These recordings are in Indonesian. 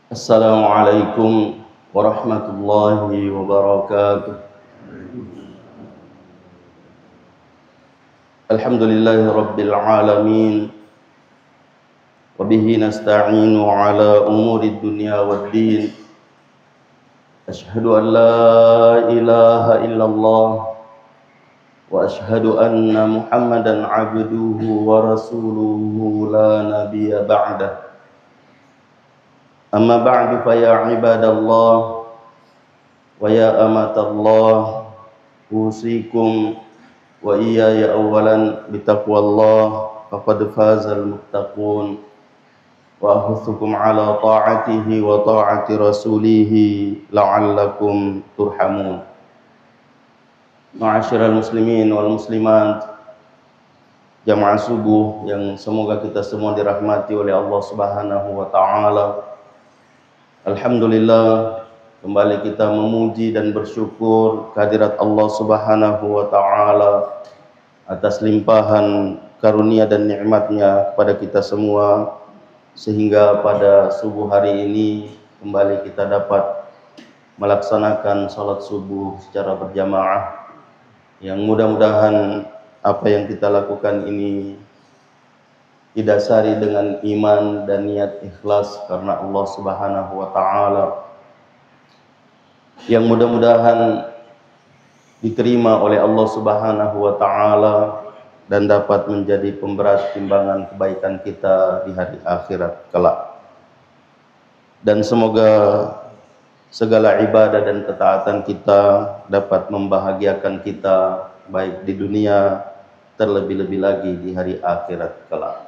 Assalamualaikum warahmatullahi wabarakatuh. Alhamdulillahi rabbil alamin. Wabihi nasta'inu ala umuri dunya waddin. Ashhadu an la ilaha illallah wa ashhadu anna Muhammadan abduhu wa rasuluhu la nabiyya ba'dah. Amma ba'du fa ya ibadallah wa ya amatallah, usikum wa iyaya awalan bitaqwallah faqad fazal muttaqun wa ahuthukum ala ta'atihi wa ta'ati rasulihi la'allakum turhamun. Ma'asyiral muslimin wal muslimat, jamaah subuh yang semoga kita semua dirahmati oleh Allah Subhanahu wa taala. Alhamdulillah, kembali kita memuji dan bersyukur kehadirat Allah Subhanahu wa taala atas limpahan karunia dan nikmatnya kepada kita semua, sehingga pada subuh hari ini kembali kita dapat melaksanakan salat subuh secara berjamaah, yang mudah-mudahan apa yang kita lakukan ini didasari dengan iman dan niat ikhlas karena Allah Subhanahu wa taala, yang mudah-mudahan diterima oleh Allah Subhanahu wa taala dan dapat menjadi pemberat timbangan kebaikan kita di hari akhirat kelak. Dan semoga segala ibadah dan ketaatan kita dapat membahagiakan kita baik di dunia, terlebih-lebih lagi di hari akhirat kelak.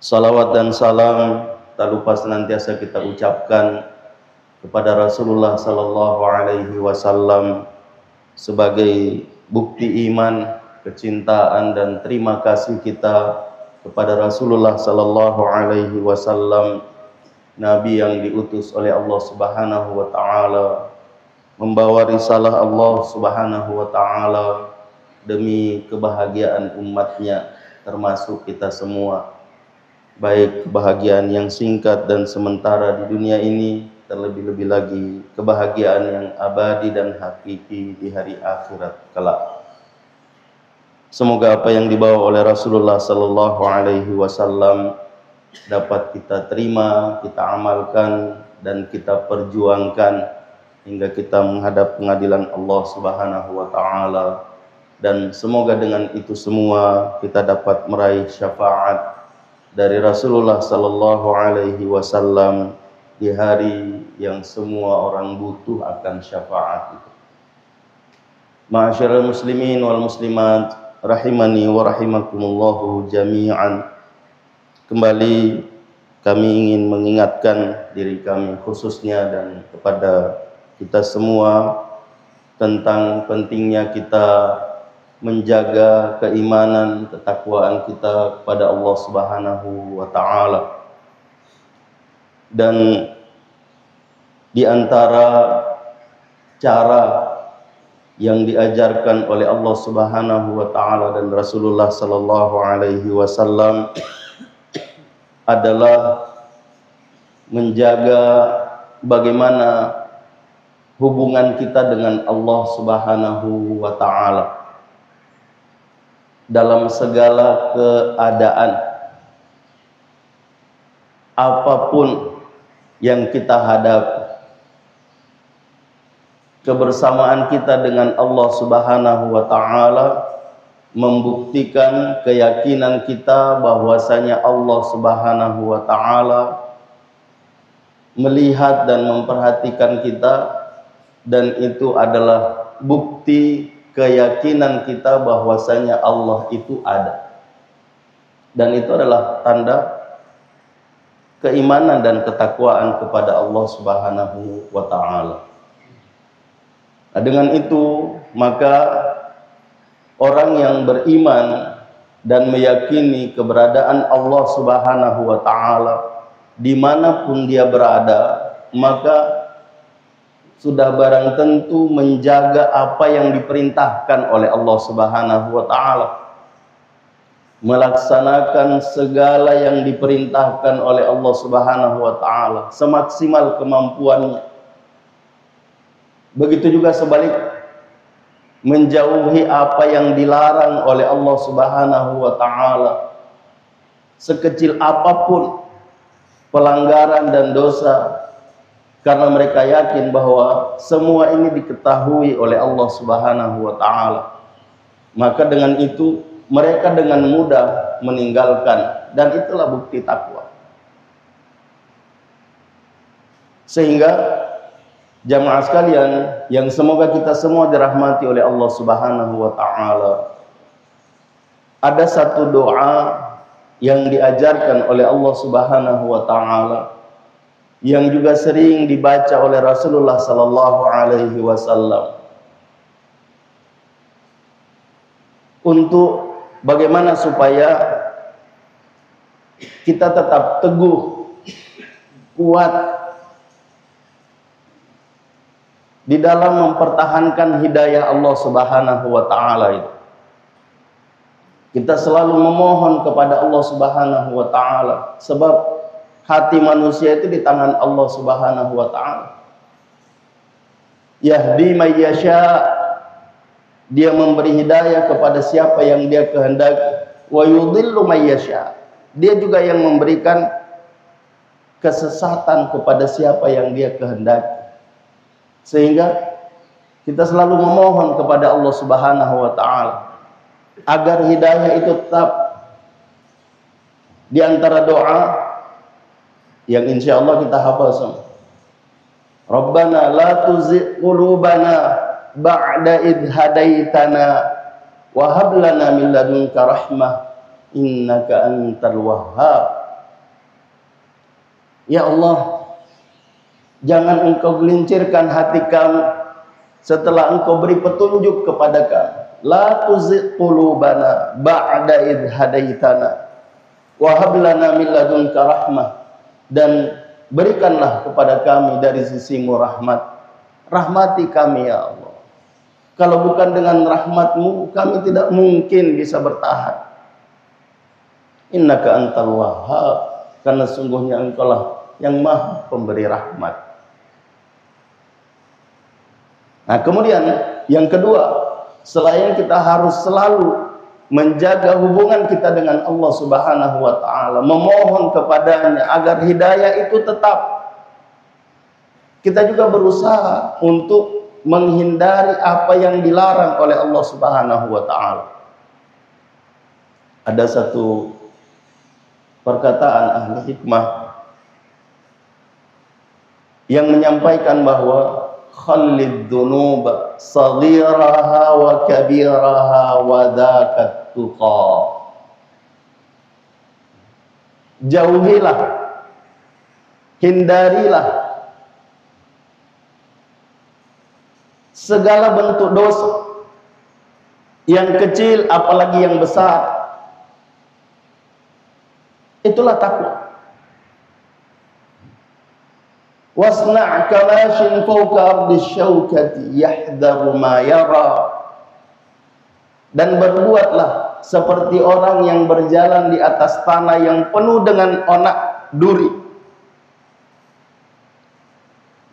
Salawat dan salam tak lupa senantiasa kita ucapkan kepada Rasulullah sallallahu alaihi wasallam sebagai bukti iman, kecintaan dan terima kasih kita kepada Rasulullah sallallahu alaihi wasallam, nabi yang diutus oleh Allah Subhanahu wa taala membawa risalah Allah Subhanahu wa taala demi kebahagiaan umatnya, termasuk kita semua, baik kebahagiaan yang singkat dan sementara di dunia ini, terlebih-lebih lagi kebahagiaan yang abadi dan hakiki di hari akhirat kelak. Semoga apa yang dibawa oleh Rasulullah sallallahu alaihi wasallam dapat kita terima, kita amalkan dan kita perjuangkan hingga kita menghadap pengadilan Allah Subhanahu wa taala, dan semoga dengan itu semua kita dapat meraih syafaat dari Rasulullah sallallahu alaihi wasallam di hari yang semua orang butuh akan syafaat itu. Ma'asyiral muslimin wal muslimat, rahimani wa rahimakumullahu jami'an. Kembali kami ingin mengingatkan diri kami khususnya dan kepada kita semua tentang pentingnya kita menjaga keimanan, ketakwaan kita kepada Allah Subhanahu wa taala. Dan di antara cara yang diajarkan oleh Allah Subhanahu wa taala dan Rasulullah sallallahu alaihi wasallam adalah menjaga bagaimana hubungan kita dengan Allah Subhanahu wa taala dalam segala keadaan, apapun yang kita hadapi. Kebersamaan kita dengan Allah Subhanahu wa taala membuktikan keyakinan kita bahwasanya Allah Subhanahu wa taala melihat dan memperhatikan kita, dan itu adalah bukti keyakinan kita bahwasanya Allah itu ada, dan itu adalah tanda keimanan dan ketakwaan kepada Allah Subhanahu wa taala. Nah, dengan itu maka orang yang beriman dan meyakini keberadaan Allah Subhanahu wa taala dimanapun dia berada, maka sudah barang tentu menjaga apa yang diperintahkan oleh Allah Subhanahu wa taala. melaksanakan segala yang diperintahkan oleh Allah Subhanahu wa taala semaksimal kemampuannya. Begitu juga sebaliknya, menjauhi apa yang dilarang oleh Allah Subhanahu wa taala, sekecil apapun pelanggaran dan dosa, karena mereka yakin bahwa semua ini diketahui oleh Allah Subhanahu wa taala. Maka dengan itu mereka dengan mudah meninggalkan, dan itulah bukti takwa. Sehingga jamaah sekalian yang semoga kita semua dirahmati oleh Allah Subhanahu wa taala, ada satu doa yang diajarkan oleh Allah Subhanahu wa taala yang juga sering dibaca oleh Rasulullah sallallahu alaihi wasallam untuk bagaimana supaya kita tetap teguh, kuat di dalam mempertahankan hidayah Allah Subhanahu wa taala itu. Kita selalu memohon kepada Allah Subhanahu wa taala, sebab hati manusia itu di tangan Allah Subhanahu wa taala. Yahdi may yasha, dia memberi hidayah kepada siapa yang dia kehendaki. Wa yudhillu may yasha, dia juga yang memberikan kesesatan kepada siapa yang dia kehendaki. Sehingga kita selalu memohon kepada Allah Subhanahu wa taala agar hidayah itu tetap. Di antara doa yang insyaallah kita hafal semua, Rabbana la tuzigh qulubana ba'da idh hadaitana wa hab lana min ladunka rahmah innaka antal wahhab. Ya Allah, jangan engkau gelincirkan hati kami setelah engkau beri petunjuk kepada kami. La tuzigh qulubana ba'da idh hadaitana wa hab lana min ladunka rahmah, dan berikanlah kepada kami dari sisimu rahmat. Rahmati kami ya Allah. Kalau bukan dengan rahmatmu, kami tidak mungkin bisa bertahan. Innaka antal wahhab, karena sungguhnya engkau lah yang maha pemberi rahmat. Nah kemudian yang kedua, selain kita harus selalu menjaga hubungan kita dengan Allah Subhanahu wa taala, memohon kepadanya agar hidayah itu tetap, kita juga berusaha untuk menghindari apa yang dilarang oleh Allah Subhanahu wa taala. Ada satu perkataan ahli hikmah yang menyampaikan bahwa khallid dhunuba saghiraha wa kabiraha wa dhakat tuqa. Jauhilah, hindarilah segala bentuk dosa, yang kecil apalagi yang besar. Itulah takwa. Wasna' kamashin fawqa ardi syaukati yahdharu ma yara, dan berbuatlah seperti orang yang berjalan di atas tanah yang penuh dengan onak duri.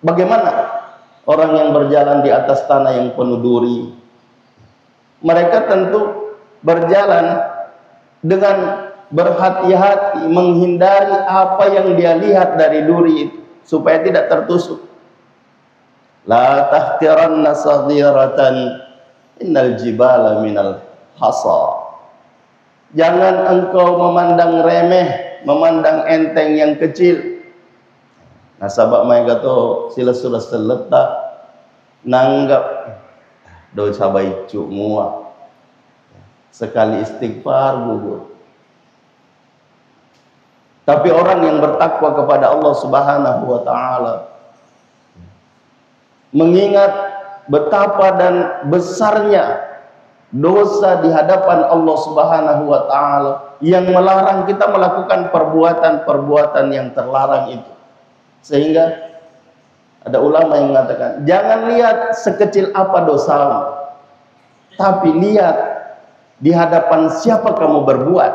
Bagaimana orang yang berjalan di atas tanah yang penuh duri? Mereka tentu berjalan dengan berhati-hati menghindari apa yang dia lihat dari duri itu, supaya tidak tertusuk. La tahtiranna saghiratan innal jibala minal hasa. Jangan engkau memandang remeh, memandang enteng yang kecil. Nah sabak mai gato sila sudah seletak nanggap dosa baik mua. Sekali istighfar gugur. Tapi orang yang bertakwa kepada Allah Subhanahu wa taala mengingat betapa dan besarnya dosa di hadapan Allah Subhanahu wa taala yang melarang kita melakukan perbuatan-perbuatan yang terlarang itu. Sehingga ada ulama yang mengatakan, jangan lihat sekecil apa dosamu, tapi lihat Di hadapan siapa kamu berbuat?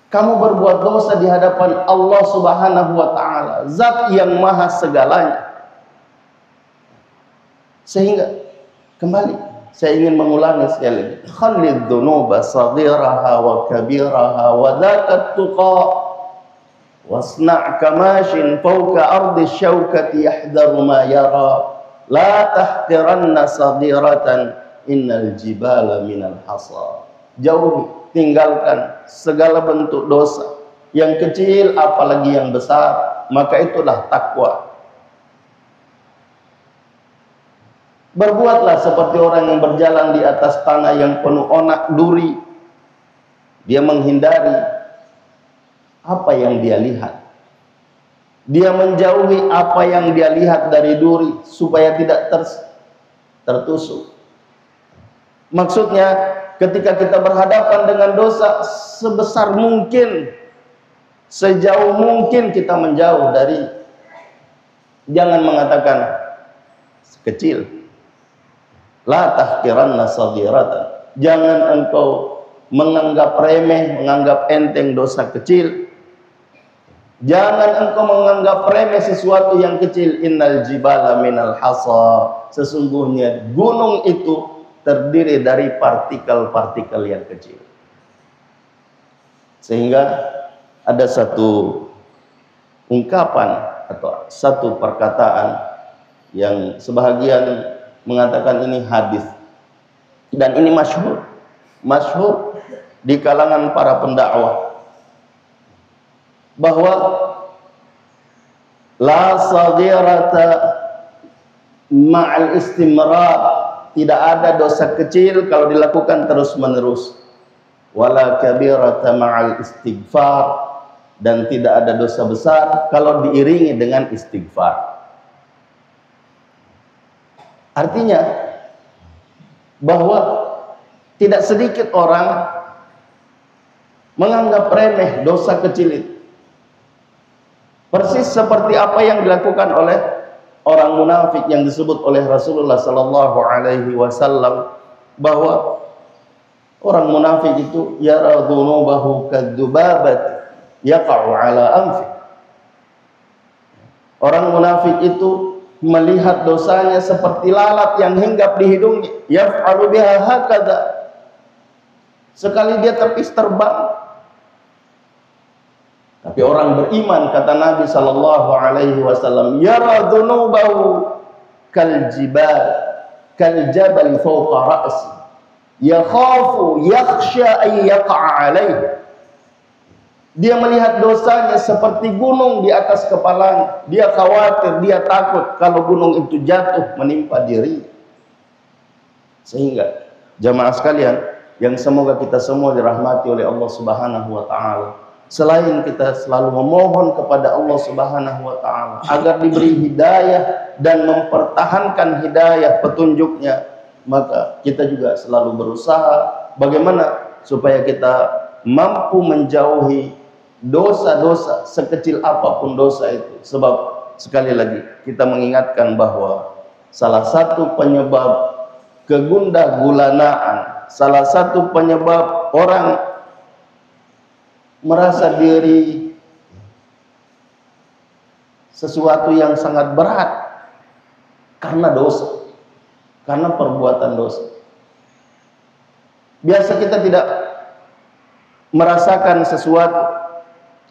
Kamu berbuat dosa di hadapan Allah Subhanahu wa taala, zat yang maha segalanya. Sehingga kembali saya ingin mengulangi sekali lagi. Khallid dzunuba saghiraha wa kabiraha wa dzakat tuqa wasna' kamashin fawqa ardi syaukati yahdharu ma yara la tahqiranna saghiratan innal jibala minal hasa. Jauhi, tinggalkan segala bentuk dosa, yang kecil apalagi yang besar, maka itulah takwa. Berbuatlah seperti orang yang berjalan di atas tanah yang penuh onak duri. Dia menghindari apa yang dia lihat. Dia menjauhi apa yang dia lihat dari duri supaya tidak tertusuk. Maksudnya, ketika kita berhadapan dengan dosa, sebesar mungkin, sejauh mungkin kita menjauh dari. Jangan mengatakan kecil. La tahqiranna saghiratan. Jangan engkau menganggap remeh, menganggap enteng dosa kecil. Jangan engkau menganggap remeh sesuatu yang kecil. Innal jibala minal hasa. Sesungguhnya gunung itu terdiri dari partikel-partikel yang kecil. Sehingga ada satu ungkapan atau satu perkataan yang sebahagian mengatakan ini hadis, dan ini masyhur di kalangan para pendakwah, bahwa la saghirata ma'al istimrar, tidak ada dosa kecil kalau dilakukan terus-menerus, wala kabirata ma'al istighfar, dan tidak ada dosa besar kalau diiringi dengan istighfar. Artinya bahwa tidak sedikit orang menganggap remeh dosa kecil itu. Persis seperti apa yang dilakukan oleh orang munafik yang disebut oleh Rasulullah sallallahu alaihi wasallam, bahwa orang munafik itu yara dhunubahu kadzubabat yaqa'u ala anfi. Orang munafik itu melihat dosanya seperti lalat yang hinggap di hidungnya. Yaf'alu biha hakadha. Sekali dia terpis terbang. Tapi orang beriman, kata Nabi sallallahu alaihi wasallam, yara dhunubahu kal jibal, kal jabal fawqa ra'si, yakhafu yakhsha ay yaqa'a alaihi. Dia melihat dosanya seperti gunung di atas kepalanya. Dia khawatir, dia takut kalau gunung itu jatuh menimpa diri. Sehingga jamaah sekalian yang semoga kita semua dirahmati oleh Allah Subhanahu wa taala, selain kita selalu memohon kepada Allah Subhanahu wa taala agar diberi hidayah dan mempertahankan hidayah petunjuknya, maka kita juga selalu berusaha bagaimana supaya kita mampu menjauhi dosa-dosa sekecil apapun dosa itu. Sebab sekali lagi kita mengingatkan bahwa salah satu penyebab kegundah gulanaan, salah satu penyebab orang merasa diri sesuatu yang sangat berat karena dosa, karena perbuatan dosa. Biasa kita tidak merasakan sesuatu.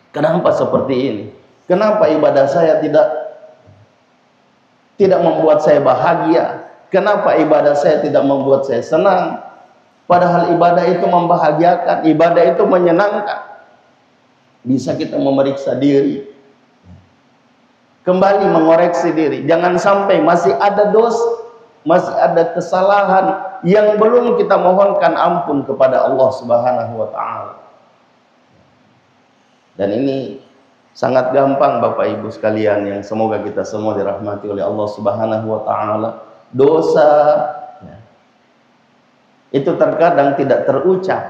Kenapa seperti ini? Kenapa ibadah saya tidak membuat saya bahagia? Kenapa ibadah saya tidak membuat saya senang? Padahal ibadah itu membahagiakan, ibadah itu menyenangkan. Bisa kita memeriksa diri, kembali mengoreksi diri. Jangan sampai masih ada dosa, masih ada kesalahan yang belum kita mohonkan ampun kepada Allah Subhanahu wa taala. Dan ini sangat gampang Bapak Ibu sekalian yang semoga kita semua dirahmati oleh Allah Subhanahu wa taala. Dosa itu terkadang tidak terucap.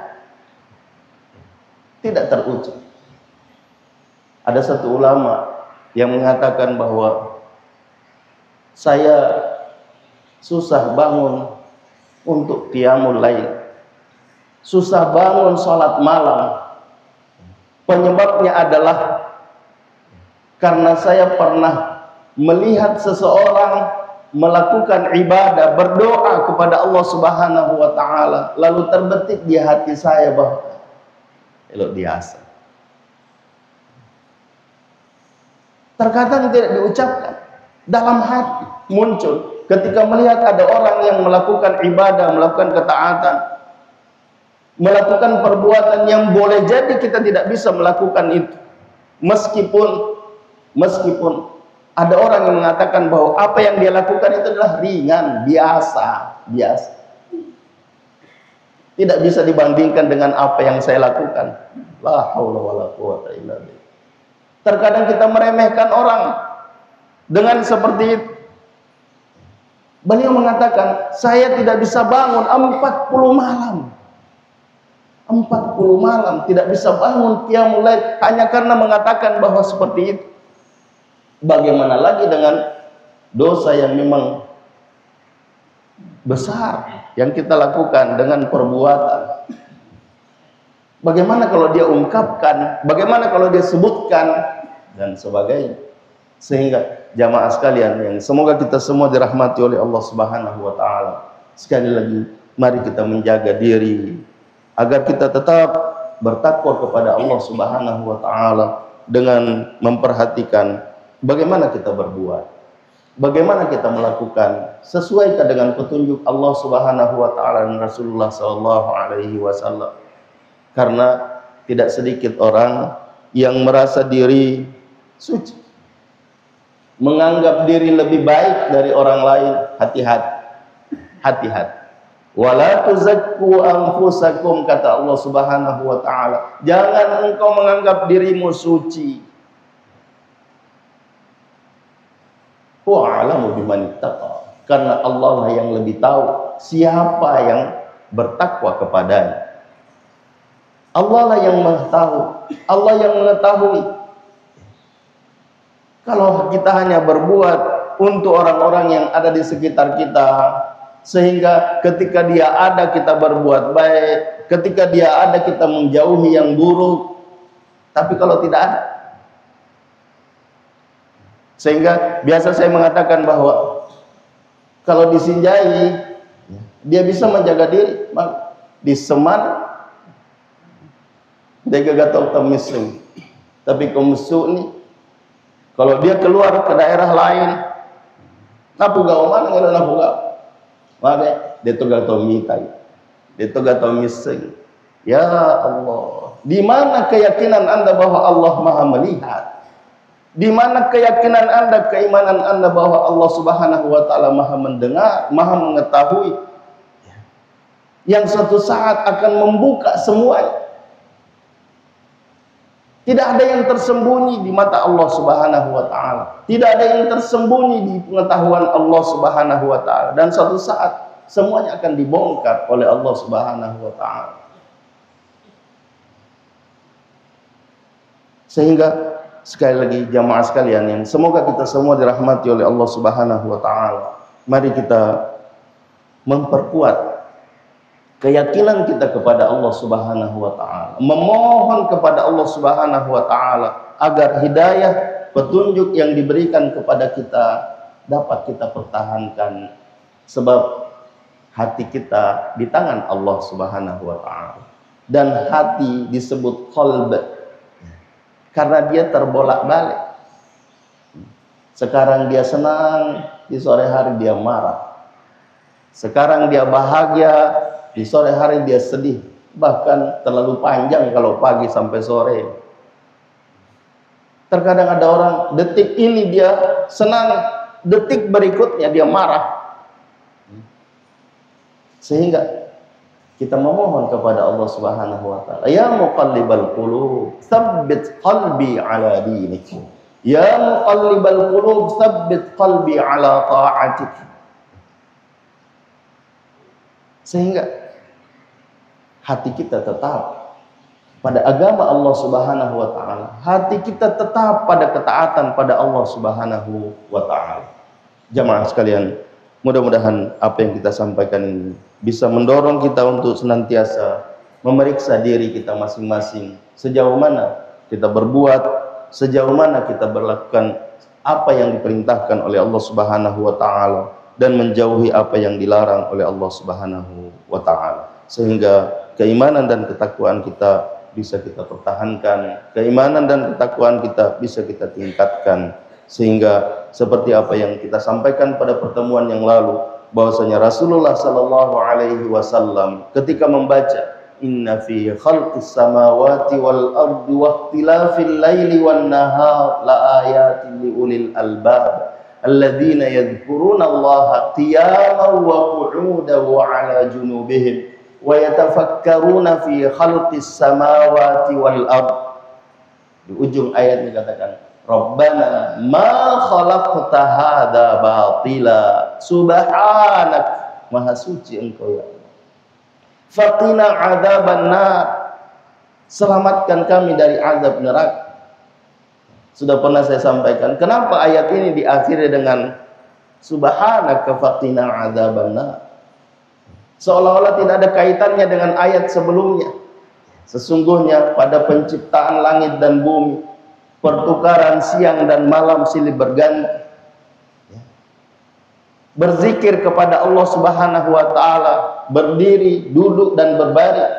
Tidak terucap. Ada satu ulama yang mengatakan bahwa saya susah bangun untuk qiyamul lail, susah bangun sholat malam. Penyebabnya adalah karena saya pernah melihat seseorang melakukan ibadah, berdoa kepada Allah Subhanahu wa taala, lalu terbetik di hati saya bahwa elok biasa. Terkadang tidak diucapkan, dalam hati muncul ketika melihat ada orang yang melakukan ibadah, melakukan ketaatan, melakukan perbuatan yang boleh jadi kita tidak bisa melakukan itu. Meskipun ada orang yang mengatakan bahwa apa yang dia lakukan itu adalah ringan, biasa. Tidak bisa dibandingkan dengan apa yang saya lakukan. La haula wala quwata illa billah. Terkadang kita meremehkan orang dengan seperti itu. Beliau mengatakan, saya tidak bisa bangun 40 malam. 40 malam tidak bisa bangun qiyamul lail hanya karena mengatakan bahwa seperti itu. Bagaimana lagi dengan dosa yang memang besar yang kita lakukan dengan perbuatan? Bagaimana kalau dia ungkapkan, bagaimana kalau dia sebutkan dan sebagainya. Sehingga jamaah sekalian yang semoga kita semua dirahmati oleh Allah Subhanahu wa taala. Sekali lagi mari kita menjaga diri agar kita tetap bertakwa kepada Allah Subhanahu wa taala dengan memperhatikan bagaimana kita berbuat, bagaimana kita melakukan sesuai dengan petunjuk Allah Subhanahu wa taala dan Rasulullah sallallahu alaihi wasallam. Karena tidak sedikit orang yang merasa diri suci, menganggap diri lebih baik dari orang lain. Hati-hati. Wala tuzakku anfusakum, kata Allah Subhanahu wa taala. Jangan engkau menganggap dirimu suci. Wa a'lamu biman ittaqa. Karena Allah lah yang lebih tahu siapa yang bertakwa kepadanya. Allah lah yang mengetahui. Allah yang mengetahui. Kalau kita hanya berbuat untuk orang-orang yang ada di sekitar kita, sehingga ketika dia ada kita berbuat baik, ketika dia ada kita menjauhi yang buruk. Tapi kalau tidak ada, sehingga biasa saya mengatakan bahwa kalau disinjai dia bisa menjaga diri, di seman dia gagal temisung. Tapi kemusu ini kalau dia keluar ke daerah lain, napugao mana ngelo napugao. Maka dia togal tomitai. Dia togal tomising. Ya Allah, di mana keyakinan Anda bahwa Allah Maha melihat? Di mana keyakinan Anda, keimanan Anda bahwa Allah Subhanahu wa taala Maha mendengar, Maha mengetahui, yang suatu saat akan membuka semuanya. Tidak ada yang tersembunyi di mata Allah Subhanahu wa taala. Tidak ada yang tersembunyi di pengetahuan Allah Subhanahu wa taala, dan suatu saat semuanya akan dibongkar oleh Allah Subhanahu wa taala. Sehingga sekali lagi jamaah sekalian yang semoga kita semua dirahmati oleh Allah Subhanahu wa taala. Mari kita memperkuat keyakinan kita kepada Allah Subhanahu wa taala, memohon kepada Allah Subhanahu wa taala agar hidayah, petunjuk yang diberikan kepada kita dapat kita pertahankan, sebab hati kita di tangan Allah Subhanahu wa taala. Dan hati disebut qalb karena dia terbolak-balik. Sekarang dia senang, di sore hari dia marah. Sekarang dia bahagia, di sore hari dia sedih. Bahkan terlalu panjang kalau pagi sampai sore. Terkadang ada orang detik ini dia senang, detik berikutnya dia marah. Sehingga kita memohon kepada Allah Subhanahu wa taala, ya muqallibal qulub, tsabbit qalbi ala dinik. Ya muqallibal qulub, tsabbit qalbi ala ta'atik. Sehingga hati kita tetap pada agama Allah Subhanahu wa taala. Hati kita tetap pada ketaatan pada Allah Subhanahu wa taala. Jamaah sekalian, Mudah-mudahan apa yang kita sampaikan ini bisa mendorong kita untuk senantiasa memeriksa diri kita masing-masing, sejauh mana kita berbuat, sejauh mana kita berlakukan apa yang diperintahkan oleh Allah Subhanahu wa taala dan menjauhi apa yang dilarang oleh Allah Subhanahu wa taala, sehingga keimanan dan ketakwaan kita bisa kita pertahankan, keimanan dan ketakwaan kita bisa kita tingkatkan, sehingga seperti apa yang kita sampaikan pada pertemuan yang lalu, bahwasanya Rasulullah sallallahu alaihi wasallam ketika membaca inna fi khalqis samawati wal ardi wa ikhtilafil laili wan nahar la ayatin li ulil albab alladzina yadhkuruna Allaha qiyaman wa qu'udan wa 'ala junubihim wa yatafakkaruna fi khalqis samawati wal ard. Di ujung ayat dikatakan Rabbana ma khalaqta hadza batila subhanak, maha suci engkau ya Allah. Faqina adzabannar, selamatkan kami dari azab neraka. Sudah pernah saya sampaikan, kenapa ayat ini diakhiri dengan subhanaka faqina adzabannar, seolah-olah tidak ada kaitannya dengan ayat sebelumnya. Sesungguhnya pada penciptaan langit dan bumi, pertukaran siang dan malam silih berganti, berzikir kepada Allah Subhanahu wa taala, berdiri, duduk dan berbaring,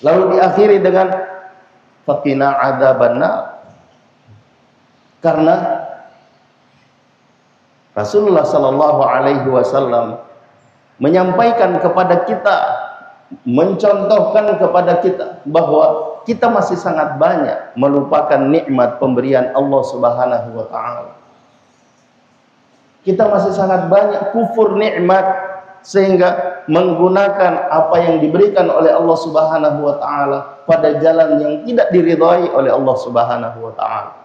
lalu diakhiri dengan faqina adzabannar, karena Rasulullah sallallahu alaihi wasallam menyampaikan kepada kita, mencontohkan kepada kita bahwa kita masih sangat banyak melupakan nikmat pemberian Allah Subhanahu wa taala. Kita masih sangat banyak kufur nikmat, sehingga menggunakan apa yang diberikan oleh Allah Subhanahu wa taala pada jalan yang tidak diridhai oleh Allah Subhanahu wa taala.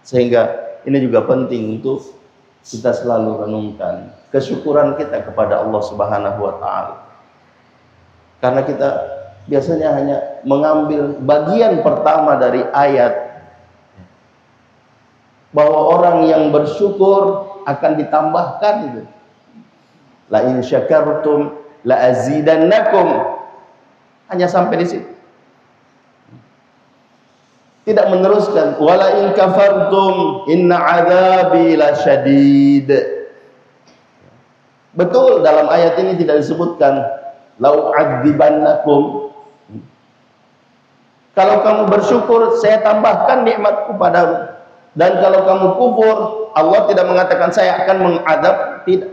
Sehingga ini juga penting untuk kita selalu renungkan kesyukuran kita kepada Allah Subhanahu wa taala. Karena kita biasanya hanya mengambil bagian pertama dari ayat, bahwa orang yang bersyukur akan ditambahkan itu. La in syakartum la azidannakum. Hanya sampai di situ. Tidak meneruskan wala in kafartum inna adzabi lasyadid. Betul, dalam ayat ini tidak disebutkan lau adzibannakum. Kalau kamu bersyukur, saya tambahkan nikmatku padamu. Dan kalau kamu kufur, Allah tidak mengatakan saya akan mengadab, tidak.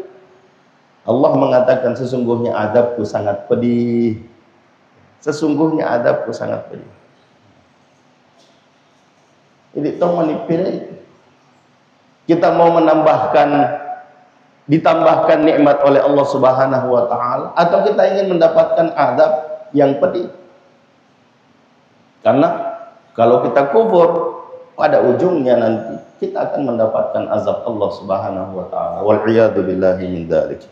Allah mengatakan sesungguhnya adabku sangat pedih. Sesungguhnya adabku sangat pedih. Jadi tong manipulasi. Kita mau ditambahkan nikmat oleh Allah Subhanahu wa taala, atau kita ingin mendapatkan adab yang pedih. Karena kalau kita kufur, pada ujungnya nanti kita akan mendapatkan azab Allah Subhanahu wa taala. Wal iyadu billahi min dzalik.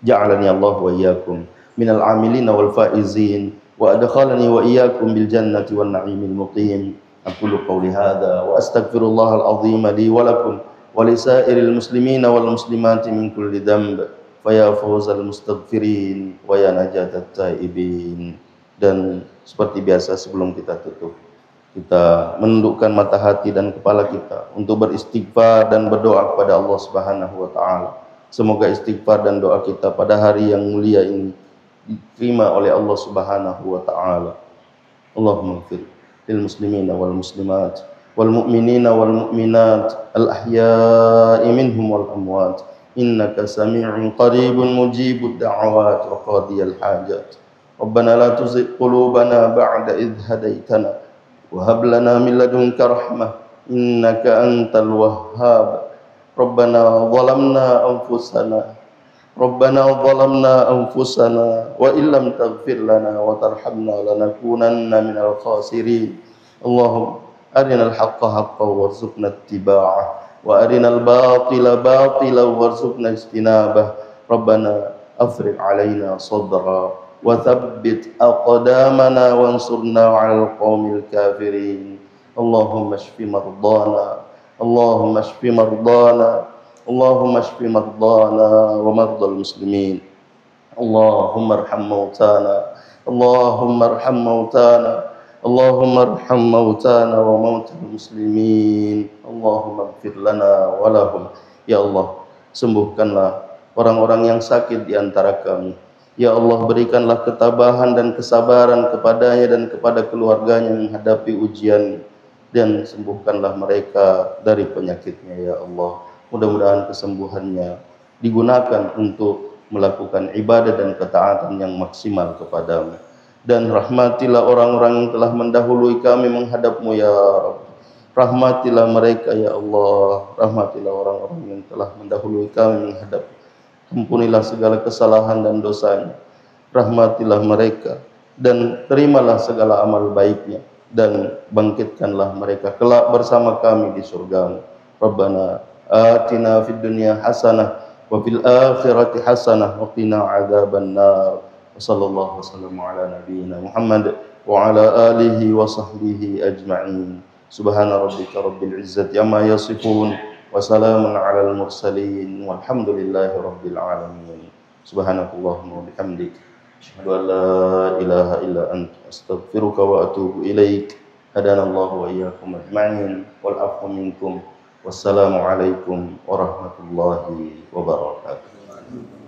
Ja'alani Allah wa iyyakum minal 'amilin wal faizin wa adkhalani wa iyyakum bil jannati wan na'imil muqim. Aqulu qawli hadza wa astaghfirullahal azim li wa lakum wa lisairil muslimina wal muslimati min kulli dhanb fa ya fawzal mustaghfirin wa ya najatat taibin. Dan seperti biasa sebelum kita tutup, kita menundukkan mata hati dan kepala kita untuk beristighfar dan berdoa kepada Allah Subhanahu wa taala. Semoga istighfar dan doa kita pada hari yang mulia ini diterima oleh Allah Subhanahu wa taala. Allahumma ighfir lil muslimina wal muslimat wal mu'minina wal mu'minat al ahya'i minhum wal amwat innaka sami'un qaribun mujibud da'awat wa qadiyal hajat. Rabbana la tuzigh qulubana ba'da idh hadaitana wa hab lana min ladunka rahmah innaka antal wahhab. Rabbana zalamna anfusana wa illam taghfir lana wa tarhamna lanakunanna minal khasirin. Allahumma arinal haqqa haqqan warzuqna ittiba'ah wa arinal batila batilan warzuqna ijtinabah. Rabbana afrigh alaina sadra wa thabbit aqdamana wansurna 'alal qaumil kafirin. Allahumma shfi mardana, Allahumma shfi mardana, اللهم اشف مرضانا ومرضى المسلمين اللهم ارحم موتانا اللهم ارحم موتانا اللهم ارحم موتانا وموتى المسلمين اللهم اغفر لنا ولهم. Ya Allah, sembuhkanlah orang-orang yang sakit di antara kami. Ya Allah, berikanlah ketabahan dan kesabaran kepadanya dan kepada keluarganya menghadapi ujian, dan sembuhkanlah mereka dari penyakitnya. Ya Allah, mudah-mudahan kesembuhannya digunakan untuk melakukan ibadah dan ketaatan yang maksimal kepadamu. Dan rahmatilah orang-orang yang telah mendahului kami menghadapmu ya Rabb. Rahmatilah mereka ya Allah. Rahmatilah orang-orang yang telah mendahului kami menghadap. Ampunilah segala kesalahan dan dosanya. Rahmatilah mereka dan terimalah segala amal baiknya, dan bangkitkanlah mereka kelak bersama kami di surga. Rabbana atina fid dunya hasanah wa fil akhirati hasanah wa qina adzabannar. Wassallallahu wasallam ala nabiyyina Muhammad wa ala alihi wa sahbihi ajma'in. Subhana rabbika rabbil izzati amma yasifun wa salamun alal mursalin walhamdulillahi rabbil alamin. Subhanakallahumma wa bihamdik asyhadu an la ilaha illa anta astaghfiruka wa atubu ilaik. Hadanallahu wa iyyakum ajma'in wal afwu minkum. Wassalamu alaikum warahmatullahi wabarakatuh.